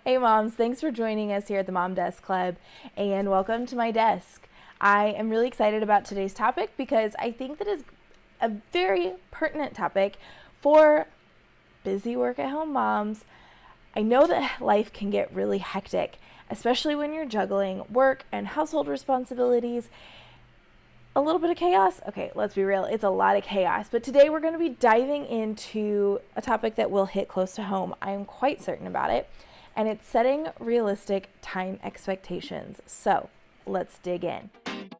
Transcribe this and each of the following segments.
Hey moms, thanks for joining us here at the Mom Desk Club and welcome to my desk. I am really excited about today's topic because I think that is a very pertinent topic for busy work at home moms. I know that life can get really hectic, especially when you're juggling work and household responsibilities. A little bit of chaos? Okay, let's be real, it's a lot of chaos. But today we're going to be diving into a topic that will hit close to home. I am quite certain about it. And it's setting realistic time expectations. So let's dig in. I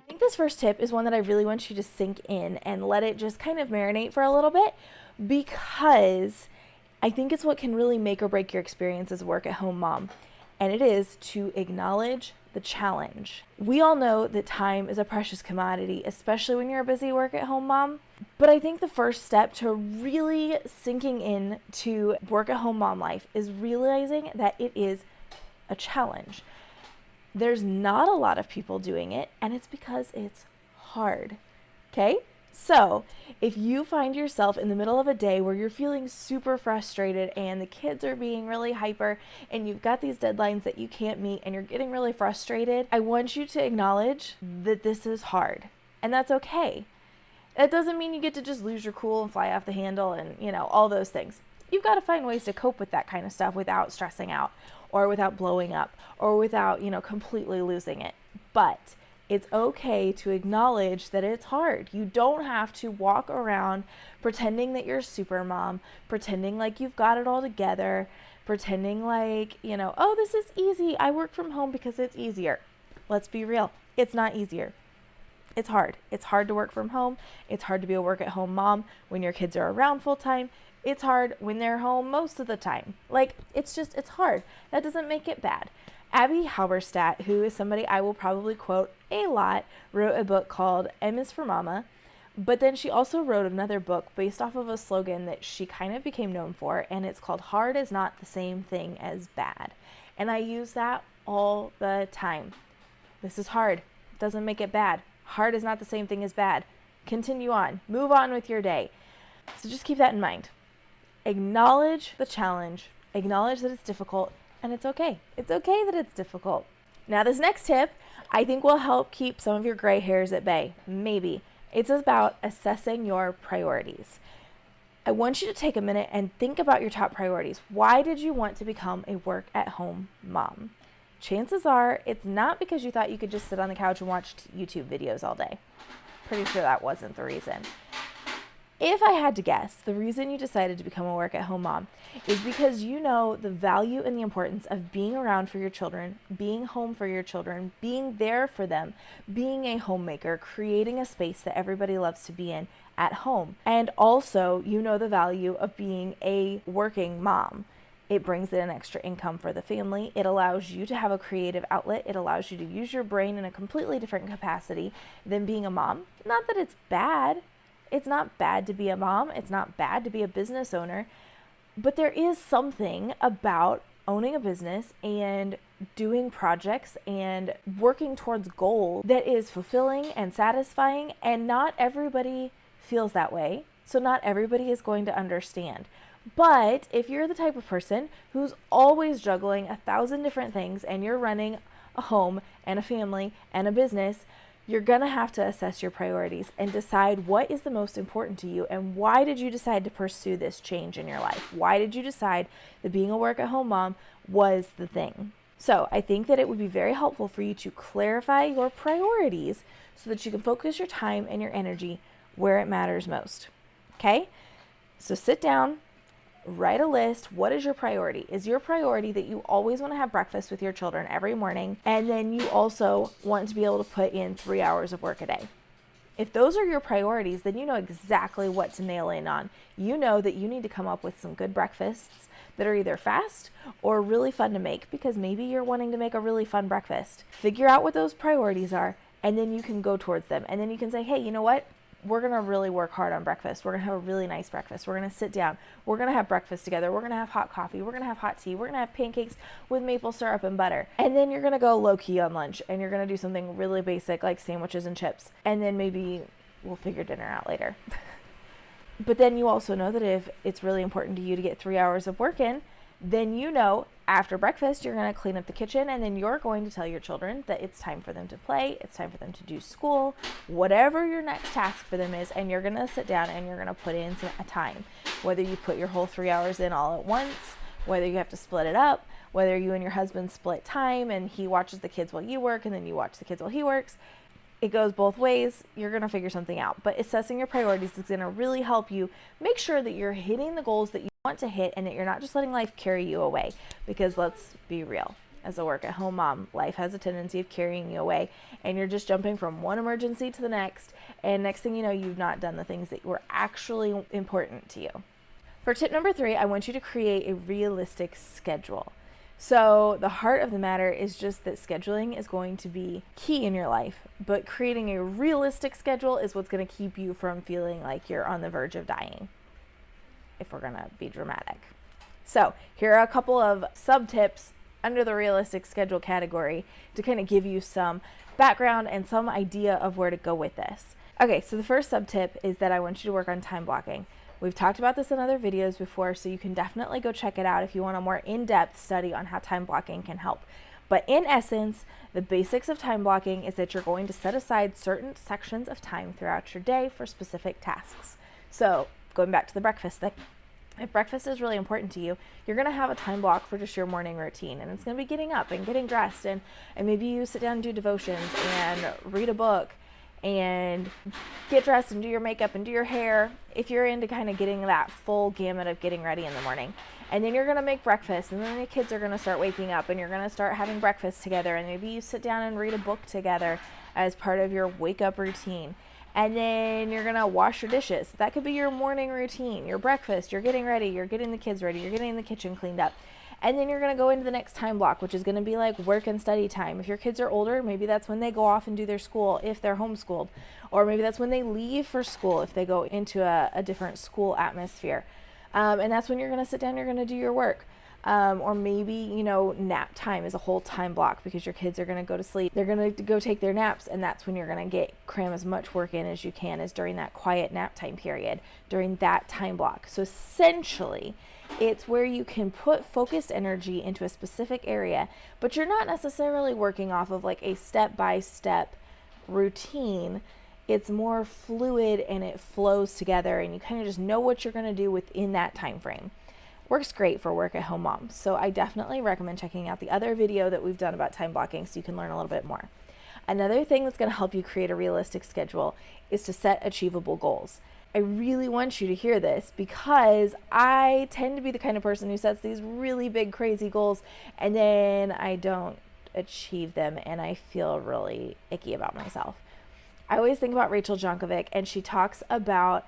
think this first tip is one that I really want you to sink in and let it just kind of marinate for a little bit, because I think it's what can really make or break your experience as a work at home mom. And it is to acknowledge the challenge. We all know that time is a precious commodity, especially when you're a busy work at home mom. But I think the first step to really sinking in to work at home mom life is realizing that it is a challenge. There's not a lot of people doing it, and it's because it's hard. Okay? So, if you find yourself in the middle of a day where you're feeling super frustrated and the kids are being really hyper and you've got these deadlines that you can't meet and you're getting really frustrated, I want you to acknowledge that this is hard, and that's okay. That doesn't mean you get to just lose your cool and fly off the handle and, all those things. You've got to find ways to cope with that kind of stuff without stressing out or without blowing up or without, completely losing it. But it's okay to acknowledge that it's hard. You don't have to walk around pretending that you're super mom, pretending like you've got it all together, pretending like, oh, this is easy. I work from home because it's easier. Let's be real. It's not easier. It's hard. It's hard to work from home. It's hard to be a work at home mom when your kids are around full time. It's hard when they're home most of the time. It's hard. That doesn't make it bad. Abby Halberstadt, who is somebody I will probably quote a lot, wrote a book called M is for Mama, but then she also wrote another book based off of a slogan that she kind of became known for, and it's called Hard is Not the Same Thing as Bad. And I use that all the time. This is hard. Doesn't make it bad. Hard is not the same thing as bad. Continue on. Move on with your day. So just keep that in mind. Acknowledge the challenge. Acknowledge that it's difficult. And it's okay. It's okay that it's difficult. Now, this next tip, I think, will help keep some of your gray hairs at bay. Maybe. It's about assessing your priorities. I want you to take a minute and think about your top priorities. Why did you want to become a work-at-home mom? Chances are it's not because you thought you could just sit on the couch and watch YouTube videos all day. Pretty sure that wasn't the reason. If I had to guess, the reason you decided to become a work-at-home mom is because you know the value and the importance of being around for your children, being home for your children, being there for them, being a homemaker, creating a space that everybody loves to be in at home. And also, you know the value of being a working mom. It brings in an extra income for the family. It allows you to have a creative outlet. It allows you to use your brain in a completely different capacity than being a mom. Not that it's bad. It's not bad to be a mom. It's not bad to be a business owner. But there is something about owning a business and doing projects and working towards goals that is fulfilling and satisfying. And not everybody feels that way. So not everybody is going to understand. But if you're the type of person who's always juggling 1,000 different things and you're running a home and a family and a business, you're going to have to assess your priorities and decide what is the most important to you and why did you decide to pursue this change in your life? Why did you decide that being a work-at-home mom was the thing? So I think that it would be very helpful for you to clarify your priorities so that you can focus your time and your energy where it matters most. Okay? So sit down. Write a list. What is your priority? Is your priority that you always want to have breakfast with your children every morning, and then you also want to be able to put in 3 hours of work a day? If those are your priorities, then you know exactly what to nail in on. You know that you need to come up with some good breakfasts that are either fast or really fun to make, because maybe you're wanting to make a really fun breakfast. Figure out what those priorities are, and then you can go towards them. And then you can say, hey, you know what? We're going to really work hard on breakfast. We're going to have a really nice breakfast. We're going to sit down. We're going to have breakfast together. We're going to have hot coffee. We're going to have hot tea. We're going to have pancakes with maple syrup and butter. And then you're going to go low key on lunch and you're going to do something really basic like sandwiches and chips. And then maybe we'll figure dinner out later. But then you also know that if it's really important to you to get 3 hours of work in, then you know after breakfast you're going to clean up the kitchen, and then you're going to tell your children that it's time for them to play, it's time for them to do school, whatever your next task for them is, and you're going to sit down and you're going to put in a time. Whether you put your whole 3 hours in all at once, whether you have to split it up, whether you and your husband split time and he watches the kids while you work and then you watch the kids while he works. It goes both ways. You're going to figure something out. But assessing your priorities is going to really help you make sure that you're hitting the goals that you want to hit and that you're not just letting life carry you away. Because let's be real, as a work-at-home mom, life has a tendency of carrying you away, and you're just jumping from one emergency to the next, and next thing you know, you've not done the things that were actually important to you. For tip number 3, I want you to create a realistic schedule. So the heart of the matter is just that scheduling is going to be key in your life, but creating a realistic schedule is what's going to keep you from feeling like you're on the verge of dying, if we're going to be dramatic. So here are a couple of sub tips under the realistic schedule category to kind of give you some background and some idea of where to go with this. Okay, so the first sub tip is that I want you to work on time blocking. We've talked about this in other videos before, so you can definitely go check it out if you want a more in-depth study on how time blocking can help. But in essence, the basics of time blocking is that you're going to set aside certain sections of time throughout your day for specific tasks. So going back to the breakfast thing, if breakfast is really important to you, you're going to have a time block for just your morning routine, and it's going to be getting up and getting dressed, and maybe you sit down and do devotions and read a book and get dressed and do your makeup and do your hair if you're into kind of getting that full gamut of getting ready in the morning. And then you're going to make breakfast, and then the kids are going to start waking up and you're going to start having breakfast together, and maybe you sit down and read a book together as part of your wake up routine. And then you're going to wash your dishes. That could be your morning routine, your breakfast, you're getting ready, you're getting the kids ready, you're getting the kitchen cleaned up. And then you're going to go into the next time block, which is going to be like work and study time. If your kids are older, maybe that's when they go off and do their school if they're homeschooled. Or maybe that's when they leave for school if they go into a different school atmosphere. And that's when you're going to sit down, you're going to do your work. Or maybe, you know, nap time is a whole time block because your kids are going to go to sleep. They're going to go take their naps, and that's when you're going to cram as much work in as you can is during that quiet nap time period, during that time block. So essentially, it's where you can put focused energy into a specific area, but you're not necessarily working off of like a step-by-step routine. It's more fluid and it flows together, and you kind of just know what you're going to do within that time frame. Works great for work-at-home moms, so I definitely recommend checking out the other video that we've done about time blocking so you can learn a little bit more. Another thing that's going to help you create a realistic schedule is to set achievable goals. I really want you to hear this because I tend to be the kind of person who sets these really big, crazy goals, and then I don't achieve them, and I feel really icky about myself. I always think about Rachel Jonkovic, and she talks about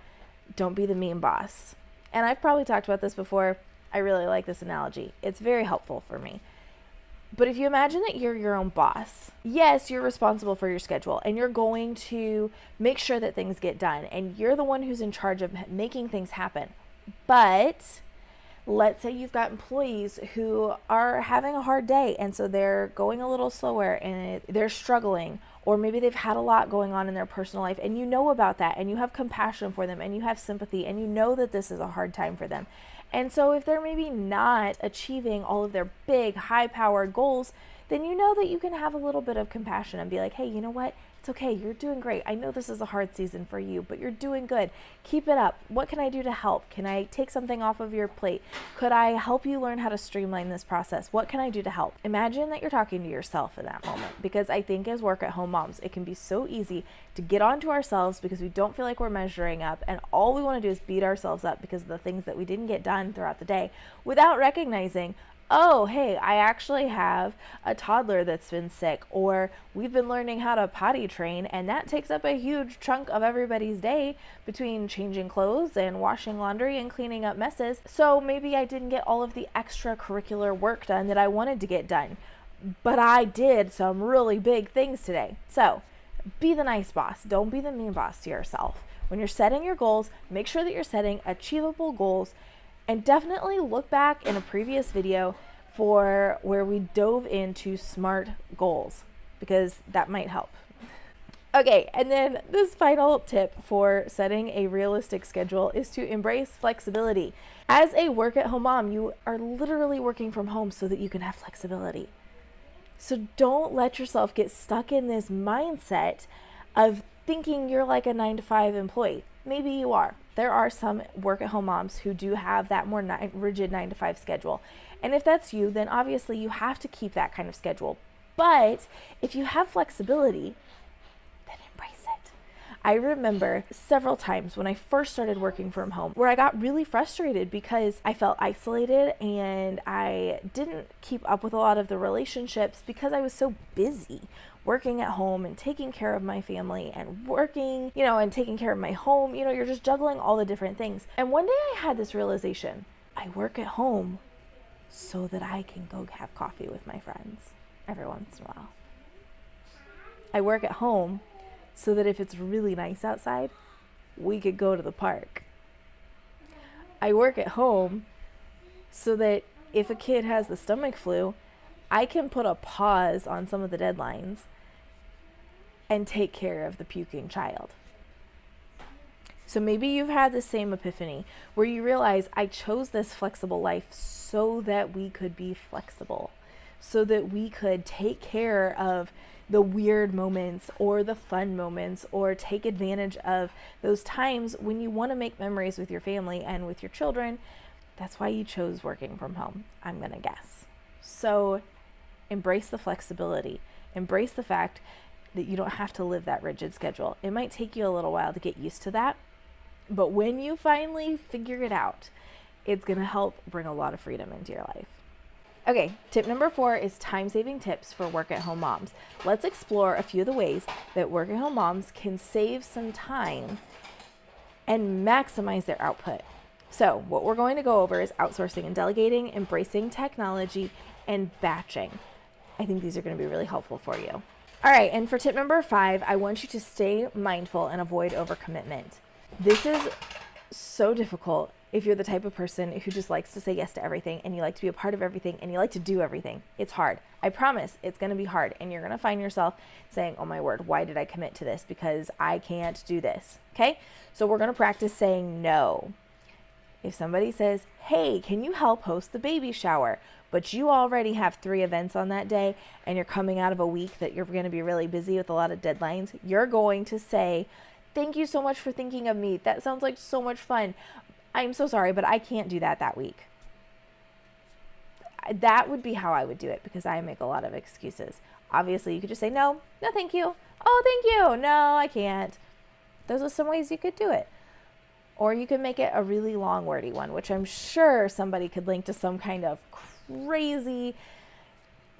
don't be the mean boss. And I've probably talked about this before. I really like this analogy. It's very helpful for me. But if you imagine that you're your own boss, yes, you're responsible for your schedule and you're going to make sure that things get done and you're the one who's in charge of making things happen. But let's say you've got employees who are having a hard day and so they're going a little slower and they're struggling, or maybe they've had a lot going on in their personal life and you know about that and you have compassion for them and you have sympathy and you know that this is a hard time for them. And so if they're maybe not achieving all of their big, high-powered goals, then you know that you can have a little bit of compassion and be like, hey, you know what? It's okay. You're doing great. I know this is a hard season for you, but you're doing good. Keep it up. What can I do to help? Can I take something off of your plate? Could I help you learn how to streamline this process? What can I do to help? Imagine that you're talking to yourself in that moment, because I think as work-at-home moms, it can be so easy to get onto ourselves because we don't feel like we're measuring up, and all we want to do is beat ourselves up because of the things that we didn't get done throughout the day without recognizing, oh, hey, I actually have a toddler that's been sick, or we've been learning how to potty train, and that takes up a huge chunk of everybody's day between changing clothes and washing laundry and cleaning up messes. So maybe I didn't get all of the extracurricular work done that I wanted to get done, but I did some really big things today. So be the nice boss. Don't be the mean boss to yourself. When you're setting your goals, make sure that you're setting achievable goals. And definitely look back in a previous video for where we dove into SMART goals, because that might help. Okay, and then this final tip for setting a realistic schedule is to embrace flexibility. As a work-at-home mom, you are literally working from home so that you can have flexibility. So don't let yourself get stuck in this mindset of thinking you're like a 9-to-5 employee. Maybe you are. There are some work-at-home moms who do have that more rigid 9-to-5 schedule. And if that's you, then obviously you have to keep that kind of schedule. But if you have flexibility, then embrace it. I remember several times when I first started working from home where I got really frustrated because I felt isolated and I didn't keep up with a lot of the relationships because I was so busy working at home and taking care of my family and working, and taking care of my home. You're just juggling all the different things. And one day I had this realization: I work at home so that I can go have coffee with my friends every once in a while. I work at home so that if it's really nice outside, we could go to the park. I work at home so that if a kid has the stomach flu, I can put a pause on some of the deadlines and take care of the puking child. So maybe you've had the same epiphany where you realize, I chose this flexible life so that we could be flexible, so that we could take care of the weird moments or the fun moments, or take advantage of those times when you want to make memories with your family and with your children. That's why you chose working from home, I'm going to guess. So embrace the flexibility. Embrace the fact that you don't have to live that rigid schedule. It might take you a little while to get used to that, but when you finally figure it out, it's going to help bring a lot of freedom into your life. Okay, tip number 4 is time-saving tips for work-at-home moms. Let's explore a few of the ways that work-at-home moms can save some time and maximize their output. So what we're going to go over is outsourcing and delegating, embracing technology, and batching. I think these are going to be really helpful for you. All right, and for tip number 5, I want you to stay mindful and avoid overcommitment. This is so difficult if you're the type of person who just likes to say yes to everything, and you like to be a part of everything, and you like to do everything. It's hard. I promise it's going to be hard, and you're going to find yourself saying, oh my word, why did I commit to this? Because I can't do this. Okay? So we're going to practice saying no. If somebody says, hey, can you help host the baby shower? But you already have 3 events on that day, and you're coming out of a week that you're going to be really busy with a lot of deadlines, you're going to say, thank you so much for thinking of me. That sounds like so much fun. I'm so sorry, but I can't do that week. That would be how I would do it, because I make a lot of excuses. Obviously, you could just say, no, thank you. Oh, thank you. No, I can't. Those are some ways you could do it. Or you could make it a really long, wordy one, which I'm sure somebody could link to some kind of crazy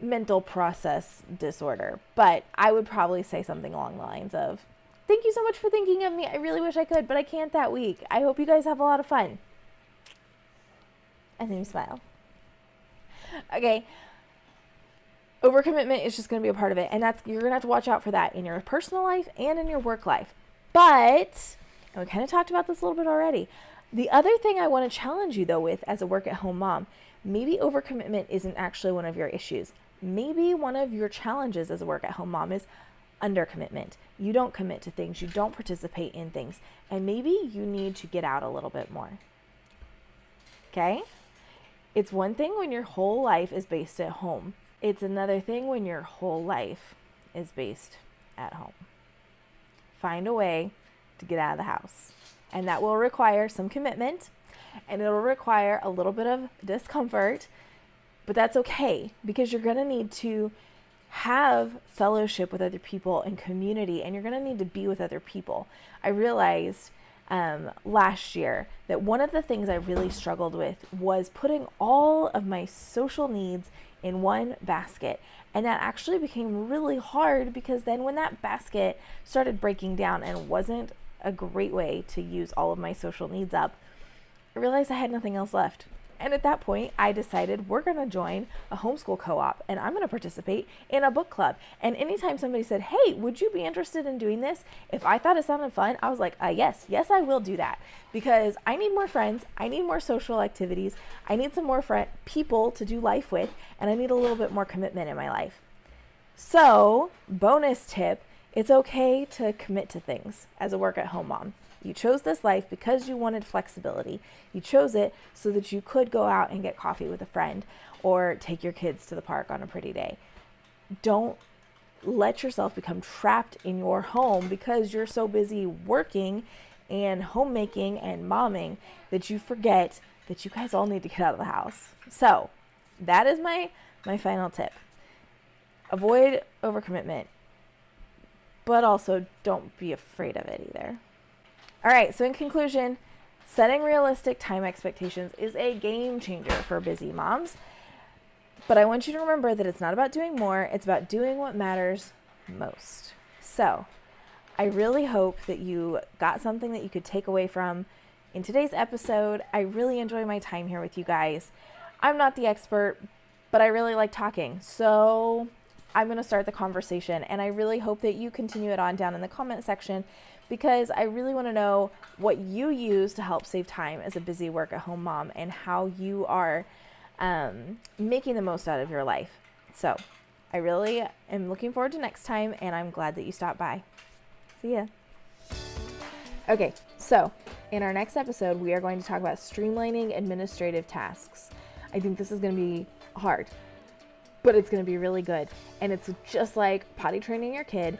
mental process disorder. But I would probably say something along the lines of, thank you so much for thinking of me. I really wish I could, but I can't that week. I hope you guys have a lot of fun. And then you smile. Okay. Overcommitment is just going to be a part of it. And you're going to have to watch out for that in your personal life and in your work life. But, and we kind of talked about this a little bit already, the other thing I want to challenge you though with as a work-at-home mom, maybe overcommitment isn't actually one of your issues. Maybe one of your challenges as a work-at-home mom is undercommitment. You don't commit to things, you don't participate in things, and maybe you need to get out a little bit more. Okay? It's one thing when your whole life is based at home. It's another thing when your whole life is based at home. Find a way to get out of the house. And that will require some commitment, and it'll require a little bit of discomfort, but that's okay, because you're going to need to have fellowship with other people and community, and you're going to need to be with other people. I realized last year that one of the things I really struggled with was putting all of my social needs in one basket. And that actually became really hard, because then when that basket started breaking down and wasn't a great way to use all of my social needs up, I realized I had nothing else left. And at that point, I decided we're going to join a homeschool co-op, and I'm going to participate in a book club. And anytime somebody said, hey, would you be interested in doing this? If I thought it sounded fun, I was like, yes, I will do that, because I need more friends. I need more social activities. I need some more people to do life with, and I need a little bit more commitment in my life. So, bonus tip, It's okay to commit to things as a work-at-home mom. You chose this life because you wanted flexibility. You chose it so that you could go out and get coffee with a friend or take your kids to the park on a pretty day. Don't let yourself become trapped in your home because you're so busy working and homemaking and momming that you forget that you guys all need to get out of the house. So that is my final tip. Avoid overcommitment, but also don't be afraid of it either. All right, so in conclusion, setting realistic time expectations is a game changer for busy moms. But I want you to remember that it's not about doing more, it's about doing what matters most. So I really hope that you got something that you could take away from in today's episode. I really enjoy my time here with you guys. I'm not the expert, but I really like talking. So I'm going to start the conversation, and I really hope that you continue it on down in the comment section, because I really want to know what you use to help save time as a busy work-at-home mom and how you are making the most out of your life. So I really am looking forward to next time, and I'm glad that you stopped by. See ya. Okay, so in our next episode, we are going to talk about streamlining administrative tasks. I think this is going to be hard, but it's going to be really good. And it's just like potty training your kid.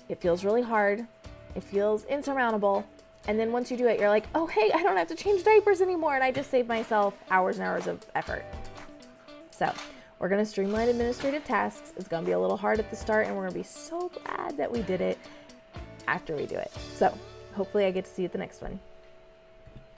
It feels really hard. It feels insurmountable. And then once you do it, you're like, oh, hey, I don't have to change diapers anymore. And I just saved myself hours and hours of effort. So we're going to streamline administrative tasks. It's going to be a little hard at the start, and we're going to be so glad that we did it after we do it. So hopefully I get to see you at the next one.